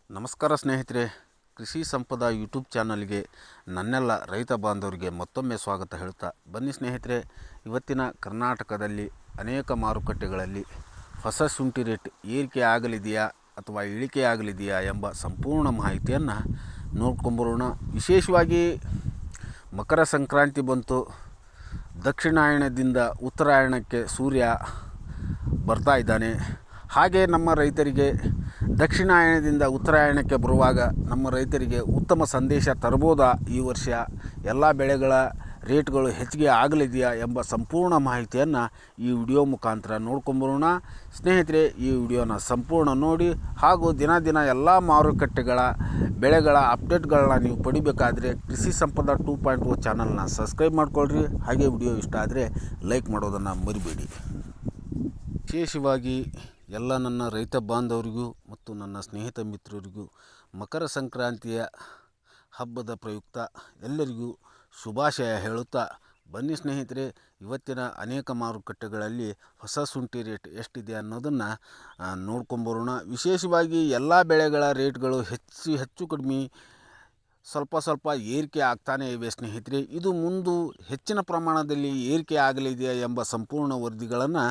ನಮಸ್ಕಾರ ಸ್ನೇಹಿತರೆ, ಕೃಷಿ ಸಂಪದ ಯೂಟ್ಯೂಬ್ ಚಾನಲ್ಗೆ ನನ್ನೆಲ್ಲ ರೈತ ಬಾಂಧವರಿಗೆ ಮತ್ತೊಮ್ಮೆ ಸ್ವಾಗತ ಹೇಳ್ತಾ ಬನ್ನಿ ಸ್ನೇಹಿತರೆ. ಇವತ್ತಿನ ಕರ್ನಾಟಕದಲ್ಲಿ ಅನೇಕ ಮಾರುಕಟ್ಟೆಗಳಲ್ಲಿ ಹೊಸ ಶುಂಠಿ ರೇಟ್ ಏರಿಕೆ ಆಗಲಿದೆಯಾ ಅಥವಾ ಇಳಿಕೆ ಆಗಲಿದೆಯಾ ಎಂಬ ಸಂಪೂರ್ಣ ಮಾಹಿತಿಯನ್ನು ನೋಡ್ಕೊಂಬರೋಣ. ವಿಶೇಷವಾಗಿ ಮಕರ ಸಂಕ್ರಾಂತಿ ಬಂತು, ದಕ್ಷಿಣಾಯಣದಿಂದ ಉತ್ತರಾಯಣಕ್ಕೆ ಸೂರ್ಯ ಬರ್ತಾ ಇದ್ದಾನೆ. ಹಾಗೆ ನಮ್ಮ ರೈತರಿಗೆ ದಕ್ಷಿಣಾಯಣದಿಂದ ಉತ್ತರಾಯಣಕ್ಕೆ ಬರುವಾಗ ನಮ್ಮ ರೈತರಿಗೆ ಉತ್ತಮ ಸಂದೇಶ ತರಬಹುದಾ, ಈ ವರ್ಷ ಎಲ್ಲ ಬೆಳೆಗಳ ರೇಟ್ಗಳು ಹೆಚ್ಚಿಗೆ ಆಗಲಿದೆಯಾ ಎಂಬ ಸಂಪೂರ್ಣ ಮಾಹಿತಿಯನ್ನು ಈ ವಿಡಿಯೋ ಮುಖಾಂತರ ನೋಡ್ಕೊಂಬರೋಣ. ಸ್ನೇಹಿತರೆ, ಈ ವಿಡಿಯೋನ ಸಂಪೂರ್ಣ ನೋಡಿ ಹಾಗೂ ದಿನ ದಿನ ಎಲ್ಲ ಮಾರುಕಟ್ಟೆಗಳ ಬೆಳೆಗಳ ಅಪ್ಡೇಟ್ಗಳನ್ನ ನೀವು ಪಡಿಬೇಕಾದ್ರೆ ಕೃಷಿ ಸಂಪದ 2.0 ಚಾನಲ್ನ ಸಬ್ಸ್ಕ್ರೈಬ್ ಮಾಡ್ಕೊಳ್ರಿ. ಹಾಗೆ ವಿಡಿಯೋ ಇಷ್ಟ ಆದರೆ ಲೈಕ್ ಮಾಡೋದನ್ನು ಮರಿಬೇಡಿ. ವಿಶೇಷವಾಗಿ ಎಲ್ಲ ನನ್ನ ರೈತ ಬಾಂಧವರಿಗೂ ಮತ್ತು ನನ್ನ ಸ್ನೇಹಿತ ಮಿತ್ರರಿಗೂ ಮಕರ ಸಂಕ್ರಾಂತಿಯ ಹಬ್ಬದ ಪ್ರಯುಕ್ತ ಎಲ್ಲರಿಗೂ ಶುಭಾಶಯ ಹೇಳುತ್ತಾ ಬನ್ನಿ ಸ್ನೇಹಿತರೆ, ಇವತ್ತಿನ ಅನೇಕ ಮಾರುಕಟ್ಟೆಗಳಲ್ಲಿ ಹೊಸ ಶುಂಠಿ ರೇಟ್ ಎಷ್ಟಿದೆ ಅನ್ನೋದನ್ನು ನೋಡ್ಕೊಂಬರೋಣ. ವಿಶೇಷವಾಗಿ ಎಲ್ಲ ಬೆಳೆಗಳ ರೇಟ್ಗಳು ಹೆಚ್ಚು ಕಡಿಮೆ ಸ್ವಲ್ಪ ಏರಿಕೆ ಆಗ್ತಾನೇ ಇವೆ ಸ್ನೇಹಿತರೆ. ಇದು ಮುಂದೆ ಹೆಚ್ಚಿನ ಪ್ರಮಾಣದಲ್ಲಿ ಏರಿಕೆ ಆಗಲಿದೆಯಾ ಎಂಬ ಸಂಪೂರ್ಣ ವರದಿಗಳನ್ನು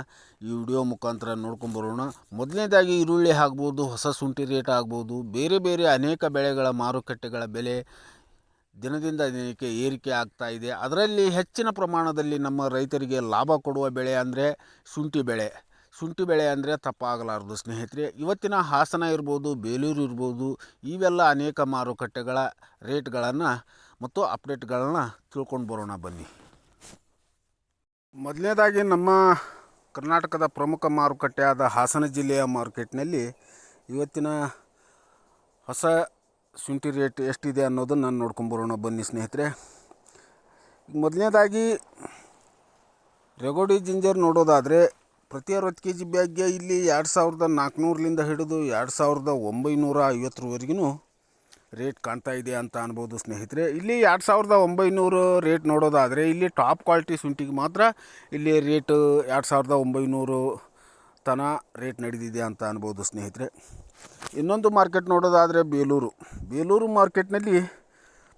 ಈ ವಿಡಿಯೋ ಮುಖಾಂತರ ನೋಡ್ಕೊಂಬರೋಣ. ಮೊದಲನೇದಾಗಿ ಈರುಳ್ಳಿ ಆಗ್ಬೋದು, ಹೊಸ ಶುಂಠಿ ರೇಟ್ ಆಗ್ಬೋದು, ಬೇರೆ ಬೇರೆ ಅನೇಕ ಬೆಳೆಗಳ ಮಾರುಕಟ್ಟೆಗಳ ಬೆಲೆ ದಿನದಿಂದ ದಿನಕ್ಕೆ ಏರಿಕೆ ಆಗ್ತಾ ಇದೆ. ಅದರಲ್ಲಿ ಹೆಚ್ಚಿನ ಪ್ರಮಾಣದಲ್ಲಿ ನಮ್ಮ ರೈತರಿಗೆ ಲಾಭ ಕೊಡುವ ಬೆಳೆ ಅಂದರೆ ಶುಂಠಿ ಬೆಳೆ ಅಂದರೆ ತಪ್ಪಾಗಲಾರದು ಸ್ನೇಹಿತರೆ. ಇವತ್ತಿನ ಹಾಸನ ಇರ್ಬೋದು, ಬೇಲೂರು ಇರ್ಬೋದು, ಇವೆಲ್ಲ ಅನೇಕ ಮಾರುಕಟ್ಟೆಗಳ ರೇಟ್ಗಳನ್ನು ಮತ್ತು ಅಪ್ಡೇಟ್ಗಳನ್ನು ತಿಳ್ಕೊಂಡು ಬರೋಣ ಬನ್ನಿ. ಮೊದಲನೇದಾಗಿ ನಮ್ಮ ಕರ್ನಾಟಕದ ಪ್ರಮುಖ ಮಾರುಕಟ್ಟೆಯಾದ ಹಾಸನ ಜಿಲ್ಲೆಯ ಮಾರ್ಕೆಟ್ನಲ್ಲಿ ಇವತ್ತಿನ ಹೊಸ ಶುಂಠಿ ರೇಟ್ ಎಷ್ಟಿದೆ ಅನ್ನೋದನ್ನು ನೋಡ್ಕೊಂಬರೋಣ ಬನ್ನಿ ಸ್ನೇಹಿತರೆ. ಮೊದಲನೇದಾಗಿ ರೆಗೋಡಿ ಜಿಂಜರ್ ನೋಡೋದಾದರೆ ಪ್ರತಿ 60 kg ಬ್ಯಾಗ್ಗೆ ಇಲ್ಲಿ 2400ಲಿಂದ ಹಿಡಿದು 2950ವರೆಗೂ ರೇಟ್ ಕಾಣ್ತಾ ಇದೆ ಅಂತ ಅನ್ಬೋದು ಸ್ನೇಹಿತರೆ. ಇಲ್ಲಿ 2900 ರೇಟ್ ನೋಡೋದಾದರೆ ಇಲ್ಲಿ ಟಾಪ್ ಕ್ವಾಲಿಟಿ ಶುಂಠಿಗೆ ಮಾತ್ರ ಇಲ್ಲಿ ರೇಟು 2900 ತನ ರೇಟ್ ನಡೆದಿದೆ ಅಂತ ಅನ್ಬೋದು ಸ್ನೇಹಿತರೆ. ಇನ್ನೊಂದು ಮಾರ್ಕೆಟ್ ನೋಡೋದಾದರೆ ಬೇಲೂರು ಮಾರ್ಕೆಟ್ನಲ್ಲಿ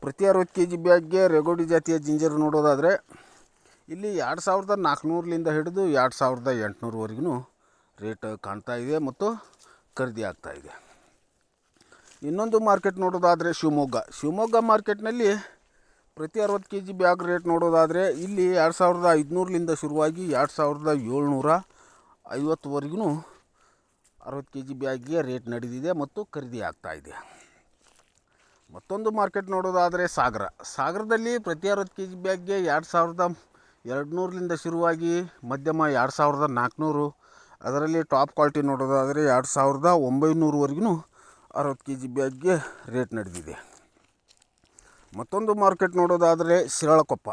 ಪ್ರತಿ 60 kg ಬ್ಯಾಗ್ಗೆ ರೆಗೋಡಿ ಜಾತಿಯ ಜಿಂಜರ್ ನೋಡೋದಾದರೆ ಇಲ್ಲಿ 2400ಲಿಂದ ಹಿಡಿದು 2800ವರೆಗೂ ರೇಟ್ ಕಾಣ್ತಾ ಇದೆ ಮತ್ತು ಖರೀದಿ ಆಗ್ತಾ ಇದೆ. ಇನ್ನೊಂದು ಮಾರ್ಕೆಟ್ ನೋಡೋದಾದರೆ ಶಿವಮೊಗ್ಗ ಮಾರ್ಕೆಟ್ನಲ್ಲಿ ಪ್ರತಿ 60 kg ಬ್ಯಾಗ್ ರೇಟ್ ನೋಡೋದಾದರೆ ಇಲ್ಲಿ 2500ಲಿಂದ ಶುರುವಾಗಿ 2750ವರೆಗೂ 60 kg ಬ್ಯಾಗಿಗೆ ರೇಟ್ ನಡೆದಿದೆ ಮತ್ತು ಖರೀದಿ ಆಗ್ತಾ ಇದೆ. ಮತ್ತೊಂದು ಮಾರ್ಕೆಟ್ ನೋಡೋದಾದರೆ ಸಾಗರದಲ್ಲಿ ಪ್ರತಿ 60 kg ಬ್ಯಾಗ್ಗೆ 2200ಲಿಂದ ಶುರುವಾಗಿ ಮಧ್ಯಮ 2400, ಅದರಲ್ಲಿ ಟಾಪ್ ಕ್ವಾಲಿಟಿ ನೋಡೋದಾದರೆ 2900ವರೆಗೂ 60 kg ಬ್ಯಾಗ್ಗೆ ರೇಟ್ ನಡೆದಿದೆ. ಮತ್ತೊಂದು ಮಾರ್ಕೆಟ್ ನೋಡೋದಾದರೆ ಶಿರಾಳಕೊಪ್ಪ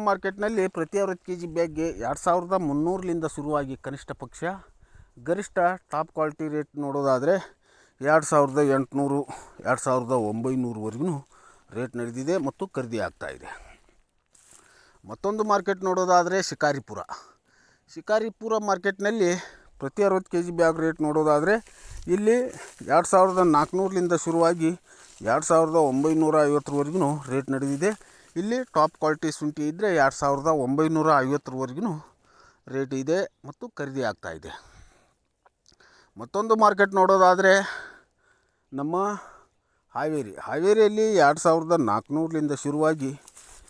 ಮಾರ್ಕೆಟ್ನಲ್ಲಿ ಪ್ರತಿ 60 kg ಬ್ಯಾಗ್ಗೆ 2300ಲಿಂದ ಶುರುವಾಗಿ ಕನಿಷ್ಠ ಪಕ್ಷ ಗರಿಷ್ಠ ಟಾಪ್ ಕ್ವಾಲಿಟಿ ರೇಟ್ ನೋಡೋದಾದರೆ 2800, 2900ವರೆಗೂ ರೇಟ್ ನಡೆದಿದೆ ಮತ್ತು ಖರೀದಿ ಆಗ್ತಾ ಇದೆ. ಮತ್ತೊಂದು ಮಾರ್ಕೆಟ್ ನೋಡೋದಾದರೆ ಶಿಕಾರಿಪುರ ಮಾರ್ಕೆಟ್ನಲ್ಲಿ ಪ್ರತಿ 60 kg ಬ್ಯಾಗ್ ರೇಟ್ ನೋಡೋದಾದರೆ ಇಲ್ಲಿ 2400ಲಿಂದ ಶುರುವಾಗಿ 2950ವರೆಗೂ ರೇಟ್ ನಡೆದಿದೆ. ಇಲ್ಲಿ ಟಾಪ್ ಕ್ವಾಲಿಟಿ ಶುಂಠಿ ಇದ್ದರೆ 2950ವರೆಗೂ ರೇಟ್ ಇದೆ ಮತ್ತು ಖರೀದಿ ಆಗ್ತಾ ಇದೆ. ಮತ್ತೊಂದು ಮಾರ್ಕೆಟ್ ನೋಡೋದಾದರೆ ನಮ್ಮ ಹಾವೇರಿಯಲ್ಲಿ 2400ಲಿಂದ ಶುರುವಾಗಿ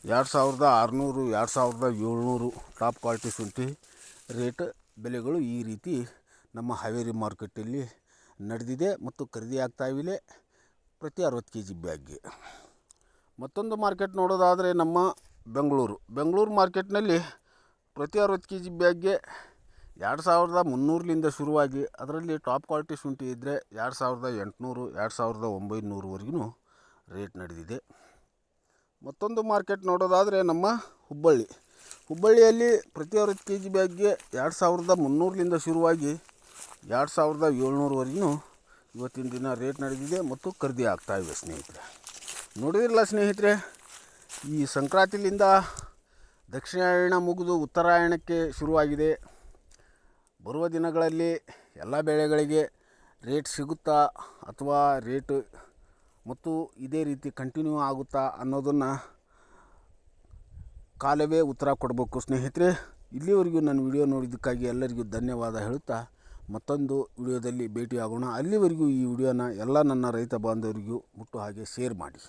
2600, 2700 ಟಾಪ್ ಕ್ವಾಲಿಟಿ ಶುಂಠಿ ರೇಟ್ ಬೆಲೆಗಳು ಈ ರೀತಿ ನಮ್ಮ ಹಾವೇರಿ ಮಾರ್ಕೆಟಲ್ಲಿ ನಡೆದಿದೆ ಮತ್ತು ಖರೀದಿ ಆಗ್ತಾ ಇವೆ ಪ್ರತಿ 60 kg ಬ್ಯಾಗ್ಗೆ. ಮತ್ತೊಂದು ಮಾರ್ಕೆಟ್ ನೋಡೋದಾದರೆ ನಮ್ಮ ಬೆಂಗಳೂರು ಮಾರ್ಕೆಟ್ನಲ್ಲಿ ಪ್ರತಿ 60 kg ಬ್ಯಾಗ್ಗೆ 2300ಲಿಂದ ಶುರುವಾಗಿ ಅದರಲ್ಲಿ ಟಾಪ್ ಕ್ವಾಲಿಟಿ ಶುಂಠಿ ಇದ್ದರೆ 2800, 2900ವರೆಗೂ ರೇಟ್ ನಡೆದಿದೆ. ಮತ್ತೊಂದು ಮಾರ್ಕೆಟ್ ನೋಡೋದಾದರೆ ನಮ್ಮ ಹುಬ್ಬಳ್ಳಿಯಲ್ಲಿ ಪ್ರತಿ 60 kg ಬ್ಯಾಗ್ಗೆ 2300ಲಿಂದ ಶುರುವಾಗಿ 2700ವರೆಗೂ ಇವತ್ತಿನ ದಿನ ರೇಟ್ ನಡೆದಿದೆ ಮತ್ತು ಖರೀದಿ ಆಗ್ತಾ ಇವೆ ಸ್ನೇಹಿತರೆ. ನೋಡಿದಿರಲ್ಲ ಸ್ನೇಹಿತರೆ, ಈ ಸಂಕ್ರಾಂತಿಯಿಂದ ದಕ್ಷಿಣಾಯಣ ಮುಗಿದು ಉತ್ತರಾಯಣಕ್ಕೆ ಶುರುವಾಗಿದೆ. ಬರುವ ದಿನಗಳಲ್ಲಿ ಎಲ್ಲ ಬೆಳೆಗಳಿಗೆ ರೇಟ್ ಸಿಗುತ್ತಾ ಅಥವಾ ರೇಟ್ ಮತ್ತು ಇದೇ ರೀತಿ ಕಂಟಿನ್ಯೂ ಆಗುತ್ತಾ ಅನ್ನೋದನ್ನು ಕಾಲವೇ ಉತ್ತರ ಕೊಡಬೇಕು ಸ್ನೇಹಿತರೆ. ಇಲ್ಲಿವರೆಗೂ ನನ್ನ ವಿಡಿಯೋ ನೋಡಿದ್ದಕ್ಕಾಗಿ ಎಲ್ಲರಿಗೂ ಧನ್ಯವಾದ ಹೇಳುತ್ತಾ ಮತ್ತೊಂದು ವಿಡಿಯೋದಲ್ಲಿ ಭೇಟಿಯಾಗೋಣ. ಅಲ್ಲಿವರೆಗೂ ಈ ವಿಡಿಯೋನ ಎಲ್ಲ ನನ್ನ ರೈತ ಬಾಂಧವರಿಗೂ ಮುಟ್ಟೋ ಹಾಗೆ ಶೇರ್ ಮಾಡಿ.